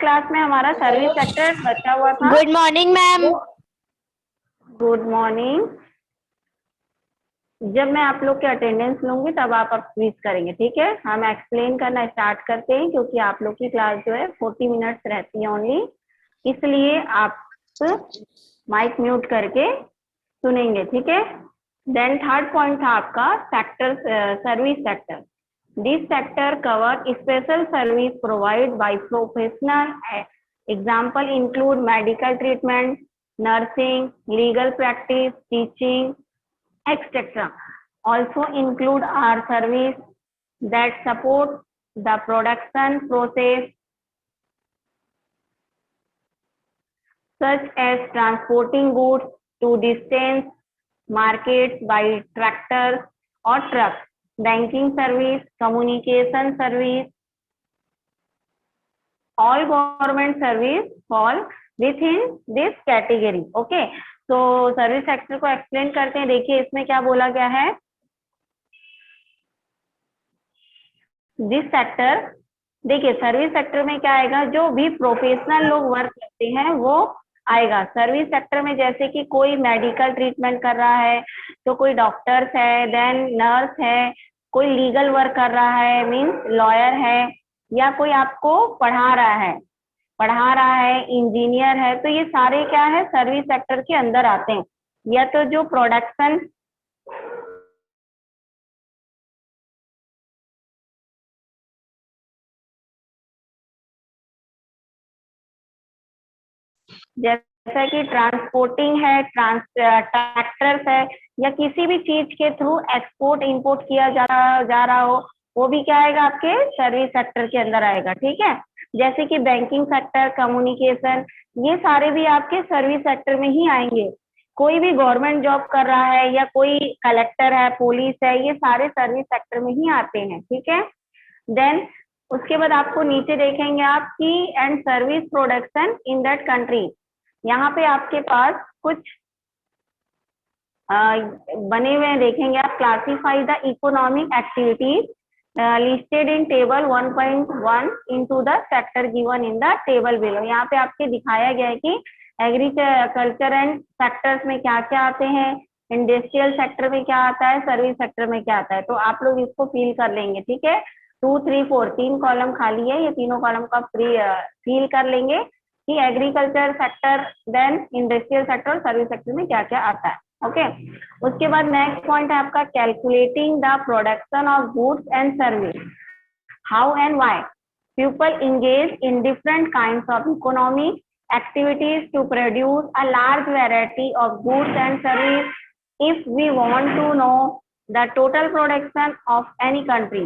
Class में हमारा service sector बचा हुआ था। Good morning ma'am. Good morning. जब मैं आप लोग के अटेंडेंस लूंगी तब आप क्विज करेंगे, ठीक है। हम एक्सप्लेन करना स्टार्ट करते हैं क्योंकि आप लोग की क्लास जो है 40 मिनट्स रहती है ओनली, इसलिए आप माइक म्यूट करके सुनेंगे, ठीक है। देन थर्ड पॉइंट था आपका sector, service sector. This sector cover special service provide by professional. Example include medical treatment, nursing, legal practice, teaching, etc. Also include our service that support the production process such as transporting goods to distant markets by tractors or trucks, banking service, communication service, all government service fall within this category. Okay, तो service sector को explain करते हैं। देखिए इसमें क्या बोला गया है। दिस सेक्टर, देखिए सर्विस सेक्टर में क्या आएगा, जो भी प्रोफेशनल लोग वर्क करते हैं वो आएगा सर्विस सेक्टर में। जैसे कि कोई मेडिकल ट्रीटमेंट कर रहा है तो कोई डॉक्टर्स है, देन नर्स है, कोई लीगल वर्क कर रहा है मीन्स लॉयर है, या कोई आपको पढ़ा रहा है इंजीनियर है, तो ये सारे क्या है सर्विस सेक्टर के अंदर आते हैं। या तो जो प्रोडक्शन, जैसा कि ट्रांसपोर्टिंग है, ट्रैक्टर्स है, या किसी भी चीज के थ्रू एक्सपोर्ट इंपोर्ट किया जा रहा हो, वो भी क्या आएगा आपके सर्विस सेक्टर के अंदर आएगा, ठीक है। जैसे कि बैंकिंग सेक्टर, कम्युनिकेशन, ये सारे भी आपके सर्विस सेक्टर में ही आएंगे। कोई भी गवर्नमेंट जॉब कर रहा है या कोई कलेक्टर है, पुलिस है, ये सारे सर्विस सेक्टर में ही आते हैं, ठीक है। देन उसके बाद आपको नीचे देखेंगे आप की and service production in that country. यहाँ पे आपके पास कुछ बने हुए देखेंगे आप। Classify the economic activities listed in table 1.1 into the sector given in the table below. यहाँ पे आपके दिखाया गया है कि एग्रीकल्चर एंड सेक्टर्स में क्या क्या आते हैं, इंडस्ट्रियल सेक्टर में क्या आता है, सर्विस सेक्टर में क्या आता है। तो आप लोग इसको फिल कर लेंगे, ठीक है। 2, 3, 4 तीन कॉलम खाली है, ये तीनों कॉलम का फिल कर लेंगे कि agriculture sector, then industrial sector और सर्विस सेक्टर में क्या क्या आता है। ओके, उसके बाद नेक्स्ट पॉइंट है आपका calculating the production of goods and service. How and why people engage in different kinds of economic activities to produce a large variety of goods and service. If we want to know the total production of any country,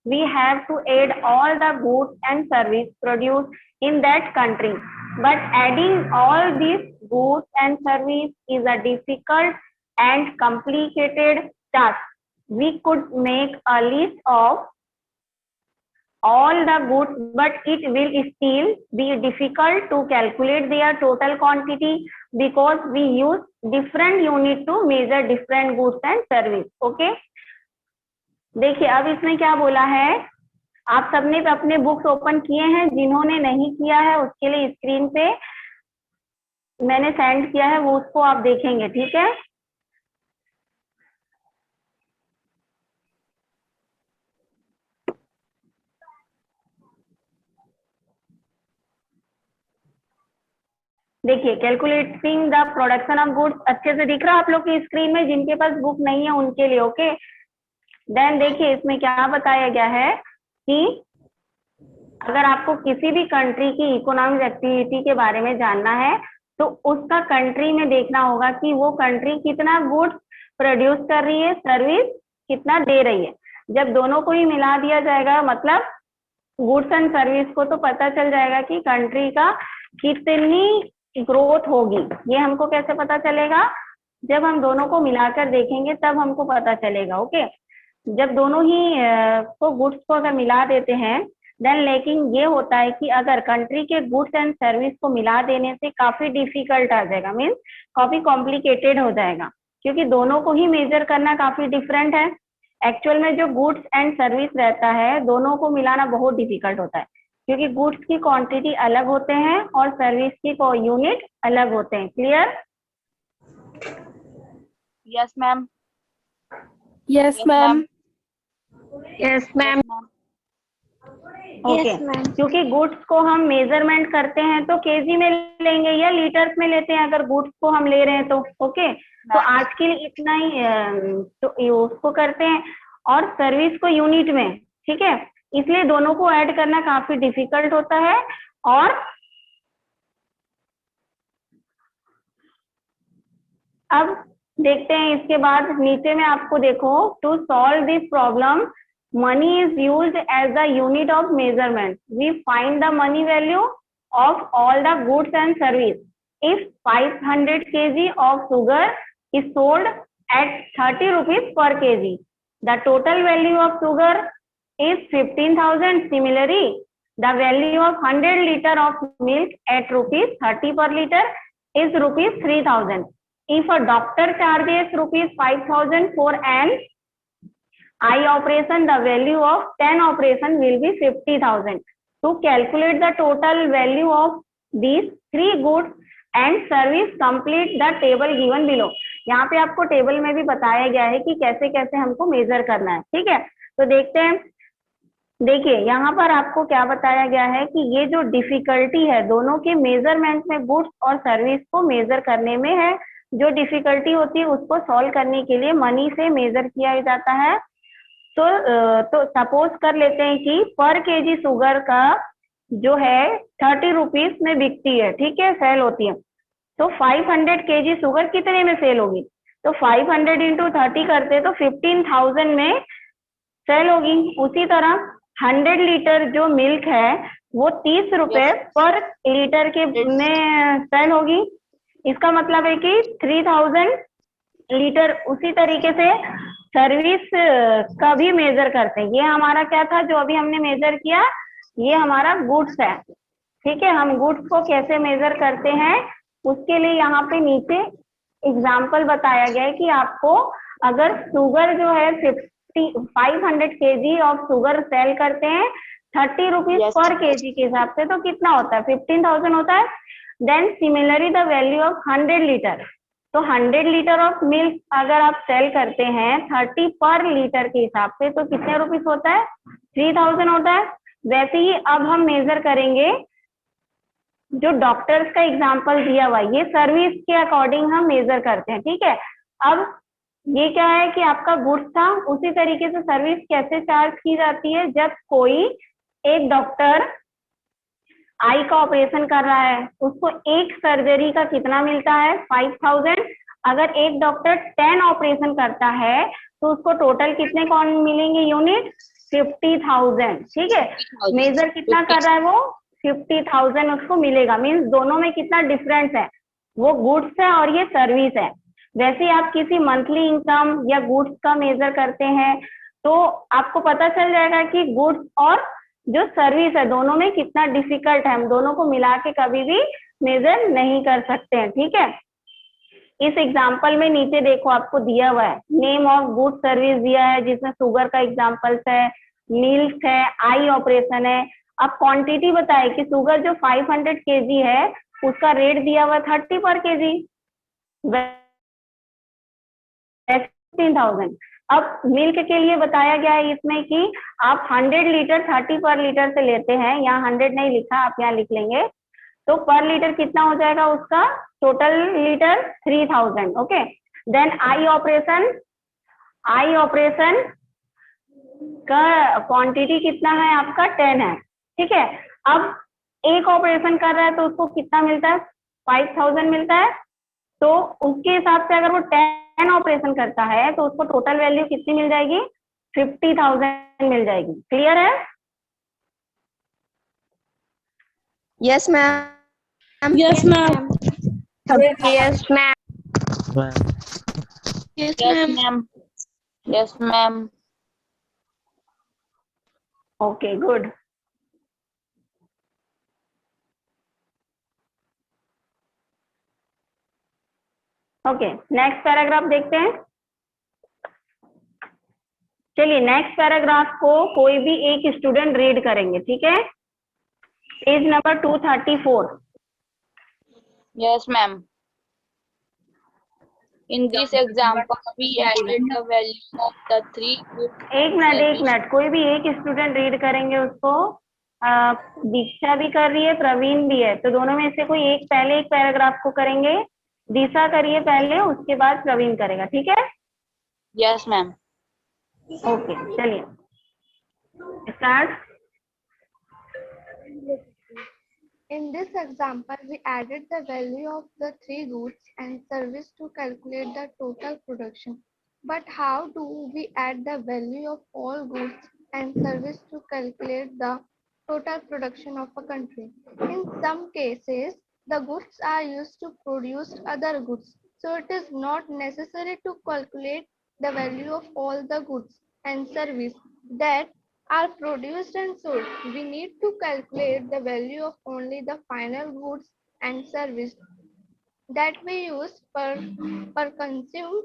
we have to add all the goods and service produced in that country. But adding all these goods and service is a difficult and complicated task. We could make a list of all the goods, but it will still be difficult to calculate their total quantity because we use different unit to measure different goods and service. Okay, देखिए अब इसमें क्या बोला है, आप सबने अपने books open किए हैं, जिन्होंने नहीं किया है उसके लिए स्क्रीन पे मैंने सेंड किया है, वो उसको आप देखेंगे, ठीक है। देखिए calculating the production of goods अच्छे से दिख रहा है आप लोग की स्क्रीन में, जिनके पास बुक नहीं है उनके लिए। ओके, देन देखिए इसमें क्या बताया गया है कि अगर आपको किसी भी कंट्री की इकोनॉमिक एक्टिविटी के बारे में जानना है तो उसका कंट्री में देखना होगा कि वो कंट्री कितना गुड्स प्रोड्यूस कर रही है, सर्विस कितना दे रही है। जब दोनों को ही मिला दिया जाएगा, मतलब गुड्स एंड सर्विस को, तो पता चल जाएगा कि कंट्री का कितनी ग्रोथ होगी। ये हमको कैसे पता चलेगा, जब हम दोनों को मिलाकर देखेंगे तब हमको पता चलेगा। ओके, जब दोनों ही को गुड्स को अगर मिला देते हैं देन, लेकिन ये होता है कि अगर कंट्री के गुड्स एंड सर्विस को मिला देने से काफी डिफिकल्ट आ जाएगा, मीन्स काफी कॉम्प्लिकेटेड हो जाएगा, क्योंकि दोनों को ही मेजर करना काफी डिफरेंट है। एक्चुअल में जो गुड्स एंड सर्विस रहता है दोनों को मिलाना बहुत डिफिकल्ट होता है। क्योंकि गुड्स की क्वांटिटी अलग होते हैं और सर्विस की यूनिट अलग होते हैं। Clear? Yes ma'am. Yes ma'am. Yes ma'am. Okay, क्योंकि गुड्स को हम मेजरमेंट करते हैं तो केजी में लेंगे या लीटर्स में लेते हैं अगर गुड्स को हम ले रहे हैं तो। ओके, तो आज के लिए इतना ही तो उसको करते हैं, और सर्विस को यूनिट में, ठीक है, इसलिए दोनों को ऐड करना काफी डिफिकल्ट होता है। और अब देखते हैं इसके बाद नीचे में आपको देखो, to solve this problem money is used as the unit of measurement. We find the money value of all the goods and service. If 500 kg of sugar is sold at 30 rupees per kg, the total value of sugar is 15,000. Similarly, the value of 100 liter of milk at rupees 30 per liter is rupees 3,000. If a doctor charges rupees 5,000 for an eye operation, the value of 10 operation will be 50,000. To calculate the total value of these three goods and service, complete the table given below. यहाँ पे आपको table में भी बताया गया है कि कैसे कैसे हमको मेजर करना है। ठीक है, तो देखते हैं। देखिए यहाँ पर आपको क्या बताया गया है कि ये जो डिफिकल्टी है दोनों के मेजरमेंट में, गुड्स और सर्विस को मेजर करने में है, जो डिफिकल्टी होती है उसको सॉल्व करने के लिए मनी से मेजर किया जाता है। तो सपोज कर लेते हैं कि पर केजी शुगर का जो है 30 रुपीज में बिकती है, ठीक है, सेल होती है। तो 500 केजी शुगर कितने में सेल होगी? तो 500 इंटू 30 करते तो 15,000 में सेल होगी। उसी तरह 100 लीटर जो मिल्क है वो 30 रुपए पर लीटर के में सेल होगी। इसका मतलब है कि 3000 लीटर। उसी तरीके से सर्विस का भी मेजर करते हैं। ये हमारा क्या था जो अभी हमने मेजर किया, ये हमारा गुड्स है। ठीक है, हम गुड्स को कैसे मेजर करते हैं उसके लिए यहाँ पे नीचे एग्जाम्पल बताया गया है कि आपको अगर शुगर जो है 500 केजी ऑफ शुगर सेल करते हैं 30 रुपीज पर केजी के हिसाब से, तो कितना होता है? 15,000 होता है। Then similarly the value of 100 litre, तो 100 लीटर ऑफ मिल्क अगर आप सेल करते हैं 30 पर लीटर के हिसाब से तो कितने रुपीस होता है? 3000 होता है। वैसे ही अब हम मेजर करेंगे जो डॉक्टर्स का एग्जांपल दिया हुआ, ये सर्विस के अकॉर्डिंग हम मेजर करते हैं। ठीक है, अब ये क्या है कि आपका गुड्स था, उसी तरीके से सर्विस कैसे चार्ज की जाती है? जब कोई एक डॉक्टर आई का ऑपरेशन कर रहा है उसको एक सर्जरी का कितना मिलता है? 5,000। अगर एक डॉक्टर 10 ऑपरेशन करता है तो उसको टोटल कितने कौन मिलेंगे यूनिट? 50,000। ठीक है, मेजर कितना कर रहा है वो? 50,000 उसको मिलेगा। मीन्स दोनों में कितना डिफरेंस है? वो गुड्स है और ये सर्विस है। वैसे आप किसी मंथली इनकम या गुड्स का मेजर करते हैं तो आपको पता चल जाएगा कि गुड्स और जो सर्विस है दोनों में कितना डिफिकल्ट है। हम दोनों को मिला के कभी भी मेजर नहीं कर सकते हैं। ठीक है, इस एग्जाम्पल में नीचे देखो आपको दिया हुआ है नेम ऑफ गुड सर्विस दिया है जिसमें शुगर का एग्जाम्पल्स है, मिल्क है, आई ऑपरेशन है। अब क्वांटिटी बताए कि शुगर जो 500 केजी है उसका रेट दिया हुआ 30 पर केजी, 15,000। अब मिल्क के लिए बताया गया है इसमें कि आप 100 लीटर 30 पर लीटर से लेते हैं, यहाँ 100 नहीं लिखा, आप यहाँ लिख लेंगे। तो पर लीटर कितना हो जाएगा उसका? Total litre 3000। Okay, then I operation का क्वांटिटी कितना है आपका? 10 है। ठीक है, अब एक ऑपरेशन कर रहा है तो उसको कितना मिलता है? 5000 मिलता है। तो उसके हिसाब से अगर वो 10 ऑपरेशन करता है तो उसको टोटल वैल्यू कितनी मिल जाएगी? 50,000 मिल जाएगी। क्लियर है? Yes ma'am. Yes ma'am. Yes ma'am. Yes ma'am. Yes ma'am. Okay, good. Okay, next paragraph देखते हैं। चलिए नेक्स्ट पैराग्राफ को कोई भी एक स्टूडेंट रीड करेंगे। ठीक है, page number 234. Yes, ma'am. In this example, we added the value of the three goods एक मिनट, कोई भी एक स्टूडेंट रीड करेंगे उसको. दीक्षा भी कर रही है, प्रवीण भी है, तो दोनों में से कोई एक पहले एक पैराग्राफ को करेंगे. दिशा करिए पहले, उसके बाद प्रवीण करेगा, ठीक है? Yes, ma'am. ओके, चलिए start. In this example, we added the value of the three goods and service to calculate the total production. But how do we add the value of all goods and service to calculate the total production of a country? In some cases, the goods are used to produce other goods. So it is not necessary to calculate the value of all the goods and service that are produced and sold. We need to calculate the value of only the final goods and service that we use per consumed.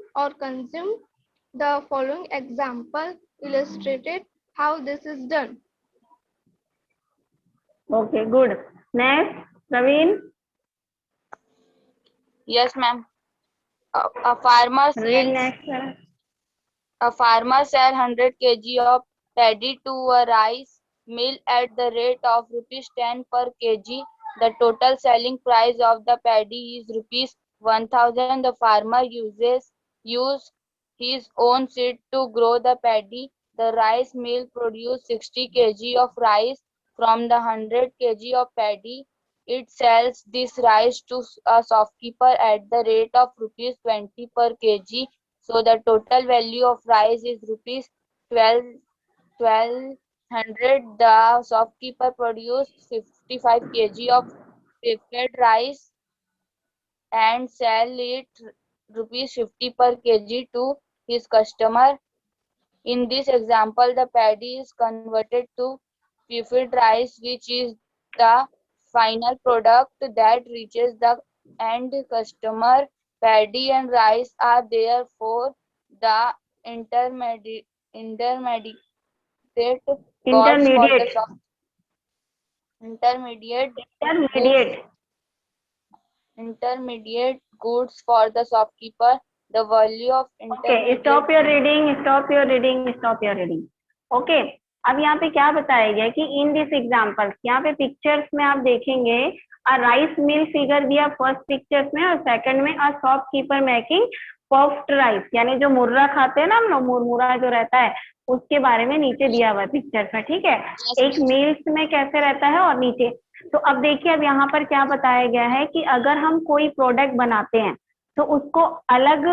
The following example illustrated how this is done. Okay, good. Next Praveen. Yes, ma'am. A farmer read sells next. A farmer sells 100 kg of paddy to a rice mill at the rate of rupees 10 per kg. The total selling price of the paddy is rupees 1000. The farmer use his own seed to grow the paddy. The rice mill produces 60 kg of rice from the 100 kg of paddy. It sells this rice to a shopkeeper at the rate of rupees 20 per kg. So the total value of rice is rupees 1200. The shopkeeper produced 55 kg of prepared rice and sell it rupees 50 per kg to his customer. In this example, the paddy is converted to prepared rice, which is the final product that reaches the end customer. Paddy and rice are therefore the intermediate goods for the intermediate goods for the shopkeeper. The value of intermediate. Stop your reading. Okay, अब यहाँ पे क्या बताया गया कि in this example, यहाँ पे pictures में आप देखेंगे अ राइस मिल फिगर दिया फर्स्ट पिक्चर्स में, और सेकंड में a shopkeeper making puffed rice, यानी जो मुर्रा खाते हैं ना हम लोग, मुरमुरा जो रहता है उसके बारे में नीचे दिया हुआ है पिक्चर्स में, ठीक है? एक मिल्स में कैसे रहता है और नीचे. तो अब देखिए, अब यहाँ पर क्या बताया गया है कि अगर हम कोई प्रोडक्ट बनाते हैं तो उसको अलग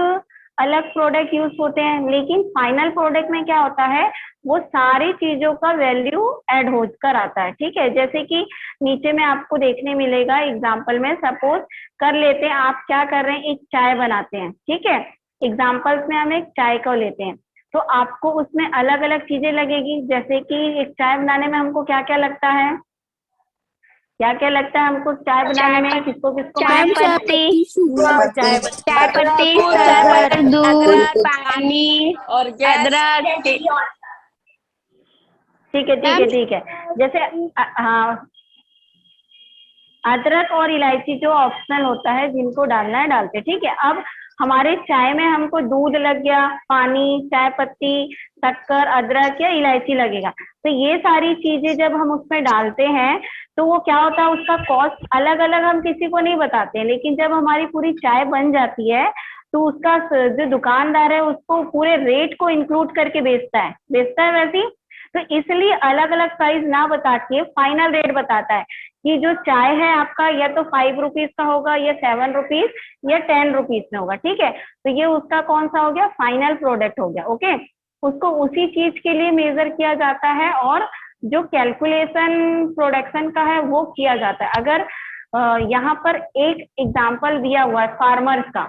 अलग प्रोडक्ट यूज होते हैं, लेकिन फाइनल प्रोडक्ट में क्या होता है, वो सारी चीजों का वैल्यू ऐड होकर आता है, ठीक है? जैसे कि नीचे में आपको देखने मिलेगा एग्जाम्पल में, सपोज कर लेते हैं आप क्या कर रहे हैं, एक चाय बनाते हैं, ठीक है? एग्जाम्पल्स में हम एक चाय को लेते हैं, तो आपको उसमें अलग अलग चीजें लगेगी. जैसे कि एक चाय बनाने में हमको क्या क्या लगता है, क्या क्या लगता है हमको चाय बनाने में, किसको किसको? चाय पत्ती, दूध, पानी और अदरक. ठीक है. जैसे हाँ, अदरक और इलायची जो ऑप्शनल होता है, जिनको डालना है डालते, ठीक है? अब हमारे चाय में हमको दूध लग गया, पानी, चाय पत्ती, शक्कर, अदरक या इलायची लगेगा. तो ये सारी चीजें जब हम उसमें डालते हैं तो वो क्या होता है, उसका कॉस्ट अलग अलग हम किसी को नहीं बताते हैं, लेकिन जब हमारी पूरी चाय बन जाती है तो उसका जो दुकानदार है उसको पूरे रेट को इंक्लूड करके बेचता है वैसे ही. तो इसलिए अलग अलग प्राइस ना बता के फाइनल रेट बताता है कि जो चाय है आपका या तो 5 रुपीज का होगा, या 7 रुपीज, या 10 रुपीज में होगा, ठीक है? तो ये उसका कौन सा हो गया, फाइनल प्रोडक्ट हो गया. ओके, उसको उसी चीज के लिए मेजर किया जाता है, और जो कैलकुलेशन प्रोडक्शन का है वो किया जाता है. अगर यहाँ पर एक एग्जाम्पल दिया हुआ है फार्मर्स का,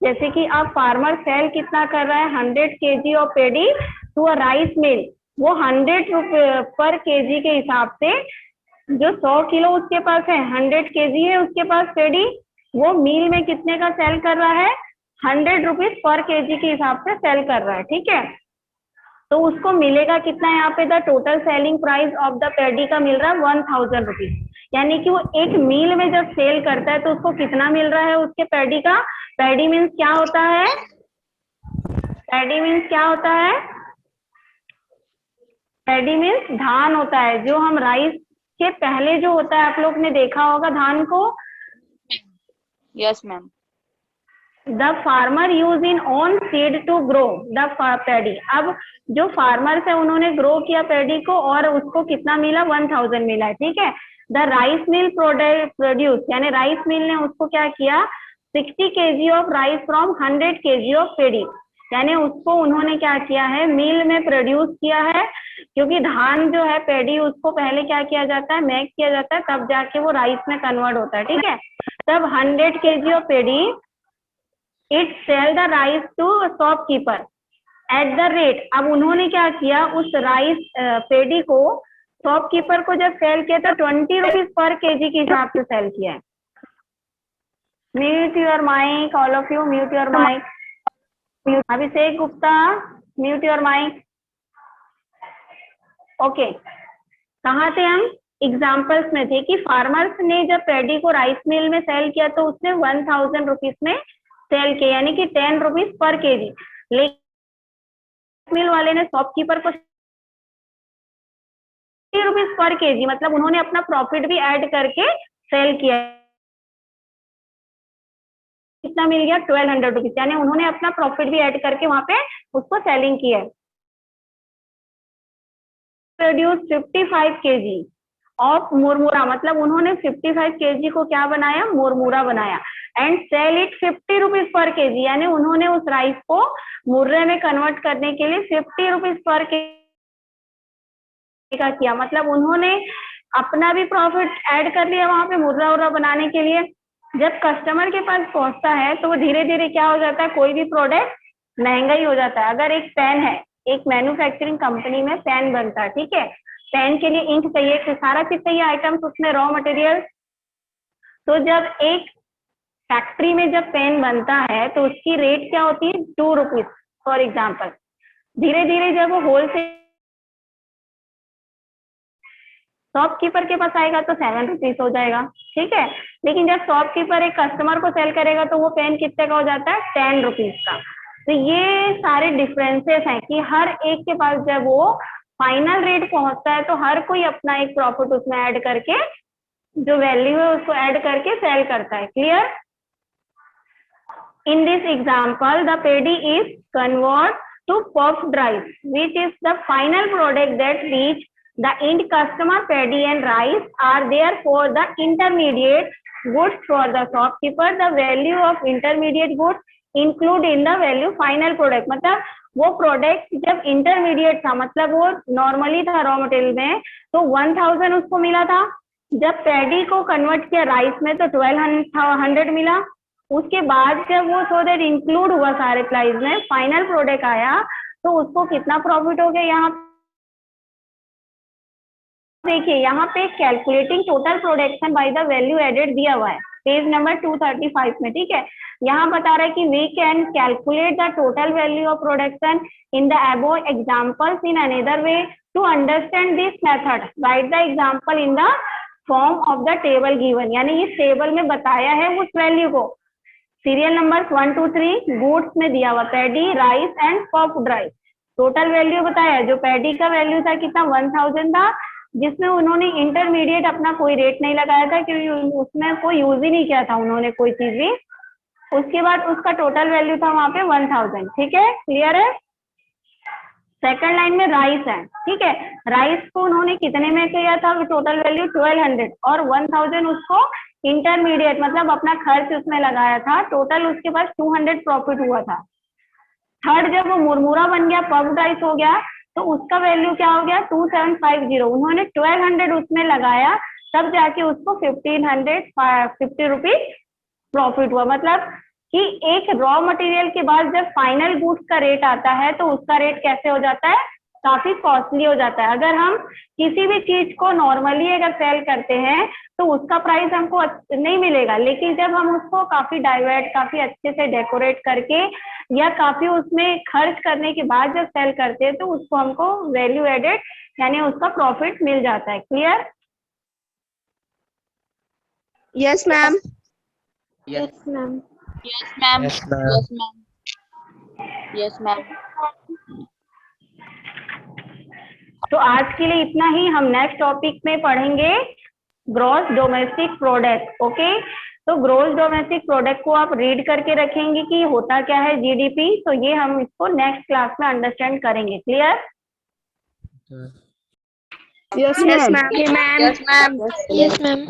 जैसे कि आप फार्मर सेल कितना कर रहा है, 100 kg of paddy to a rice mill, वो 100 रुपए पर केजी के हिसाब से, जो 100 किलो उसके पास है, 100 kg है उसके पास पेडी, वो मील में कितने का सेल कर रहा है, 100 रुपीज पर केजी के हिसाब से सेल कर रहा है, ठीक है? तो उसको मिलेगा कितना यहाँ पे, the total selling price of the paddy का मिल रहा है 1000 रुपीज. यानी कि वो एक मील में जब सेल करता है तो उसको कितना मिल रहा है उसके पैडी का। पैडी मीन्स क्या होता है, पैडी मीन्स क्या होता है, पैडी मीन्स धान होता है, जो हम राइस के पहले जो होता है, आप लोग ने देखा होगा धान को। Yes, ma'am. The farmer use in own seed to grow the paddy. अब जो फार्मर्स है उन्होंने ग्रो किया पैडी को और उसको कितना मिला, 1000 मिला है, ठीक है। द राइस मिल प्रोड्यूस, यानी राइस मिल ने उसको क्या किया, 60 kg of rice from 100 kg of paddy, यानी उसको उन्होंने क्या किया है, मिल में प्रोड्यूस किया है, क्योंकि धान जो है पैडी उसको पहले क्या किया जाता है, मेक किया जाता है, तब जाके वो राइस में कन्वर्ट होता है, ठीक है। तब 100 kg of paddy it sell the rice to shopkeeper at the rate. अब उन्होंने क्या किया, उस राइस पैडी को शॉपकीपर को जब सेल किया तो 20 रुपीज पर केजी के हिसाब से सेल किया है। Mute your mic, all of you mute your mic. Abhishek Gupta mute your mic. Okay, कहाँ थे हम, एग्जाम्पल्स में थे कि फार्मर्स ने जब पैडी को राइस मिल में सेल किया तो उसने 1000 रुपीज में सेल किया, यानी कि 10 रुपीज पर केजी। लेकिन मिल वाले ने शॉपकीपर को 30 रुपीज पर केजी, मतलब उन्होंने अपना प्रॉफिट भी ऐड करके सेल किया। कितना मिल गया, 1200 रुपीज, यानी उन्होंने अपना प्रॉफिट भी ऐड करके वहां पे उसको सेलिंग किया है। प्रोड्यूस 55 kg ऑफ मुरमुरा, मतलब उन्होंने 55 kg को क्या बनाया, मुरमुरा बनाया। And sell it 50 rupees per KG, यानी उन्होंने उस राइस को मुर्रे में कन्वर्ट करने के लिए 50 रुपीज पर केजी का किया, मतलब उन्होंने अपना भी प्रॉफिट ऐड कर लिया वहां पे मुर्रा उर्रा बनाने के लिए। जब कस्टमर के पास पहुंचता है तो वो धीरे धीरे क्या हो जाता है, कोई भी प्रोडक्ट महंगा ही हो जाता है। अगर एक पेन है, एक मैन्युफैक्चरिंग कंपनी में पेन बनता है, ठीक है, पेन के लिए इंक चाहिए, तो सारा चीज चाहिए आइटम्स, उसमें रॉ मटेरियल। तो जब एक फैक्ट्री में जब पेन बनता है तो उसकी रेट क्या होती है, 2 रुपीज फॉर एग्जाम्पल। धीरे धीरे जब वो होलसेल शॉपकीपर के पास आएगा तो 7 रुपीज हो जाएगा, ठीक है। लेकिन जब शॉपकीपर एक कस्टमर को सेल करेगा तो वो पेन कितने का हो जाता है, 10 रुपीज का। तो ये सारे डिफरेंसेस हैं कि हर एक के पास जब वो फाइनल रेट पहुंचता है तो हर कोई अपना एक प्रॉफिट उसमें ऐड करके, जो वैल्यू है उसको ऐड करके सेल करता है। Clear? In this example, the paddy is converted to puffed rice, which is the final product that reach the end customer. Paddy and rice are therefore the intermediate goods for the shopkeeper. The value of intermediate goods include in the value final product. मतलब वो product जब intermediate था, मतलब वो normally था raw material में, तो 1000 उसको मिला था। जब पैडी को कन्वर्ट किया राइस में तो 1200 मिला। उसके बाद जब वो सो दैट इंक्लूड हुआ सारे प्राइस में, फाइनल प्रोडक्ट आया तो उसको कितना प्रॉफिट हो गया। यहाँ देखिए, यहाँ पे calculating total production by the value added दिया हुआ है पेज नंबर 235 में, ठीक है। यहाँ बता रहा है कि we can calculate the total value of production in the above examples in another way to understand this method. Write the example in the form of the table given, यानी इस टेबल में बताया है उस वैल्यू को। Serial number 1 2 3 goods में दिया हुआ paddy, rice and puffed rice. Total value बताया, जो पैडी का वैल्यू था कितना, 1000 था, जिसमें उन्होंने इंटरमीडिएट अपना कोई रेट नहीं लगाया था क्योंकि उसमें कोई यूज ही नहीं किया था उन्होंने कोई चीज भी। उसके बाद उसका टोटल वैल्यू था वहां पे 1000, ठीक है। क्लियर है? सेकंड लाइन में राइस है, ठीक है। राइस को उन्होंने कितने में किया था, टोटल वैल्यू 1200 और 1000 उसको इंटरमीडिएट मतलब अपना खर्च उसमें लगाया था। टोटल उसके पास 200 प्रॉफिट हुआ था। थर्ड जब वो मुरमुरा बन गया, पफ्ड राइस हो गया, तो उसका वैल्यू क्या हो गया, 2750। उन्होंने 1200 उसमें लगाया, तब जाके उसको 1550 रुपीज प्रॉफिट हुआ। मतलब कि एक रॉ मटेरियल के बाद जब फाइनल गुड्स का रेट आता है तो उसका रेट कैसे हो जाता है, काफी कॉस्टली हो जाता है। अगर हम किसी भी चीज को नॉर्मली अगर सेल करते हैं तो उसका प्राइस हमको नहीं मिलेगा, लेकिन जब हम उसको काफी डाइवर्ट, काफी अच्छे से डेकोरेट करके या काफी उसमें खर्च करने के बाद जब सेल करते हैं तो उसको हमको वैल्यू एडेड यानी उसका प्रॉफिट मिल जाता है। Clear? Yes, ma'am. Yes, ma'am. Yes, ma'am. Yes, ma'am. Yes, ma'am. Yes, ma'am. तो आज के लिए इतना ही। हम नेक्स्ट टॉपिक में पढ़ेंगे ग्रॉस डोमेस्टिक प्रोडक्ट। ओके, तो ग्रॉस डोमेस्टिक प्रोडक्ट को आप रीड करके रखेंगे कि होता क्या है जीडीपी। तो ये हम इसको नेक्स्ट क्लास में अंडरस्टैंड करेंगे। Clear? Yes, ma'am. Okay, ma'am. Yes, ma'am. Yes, ma'am.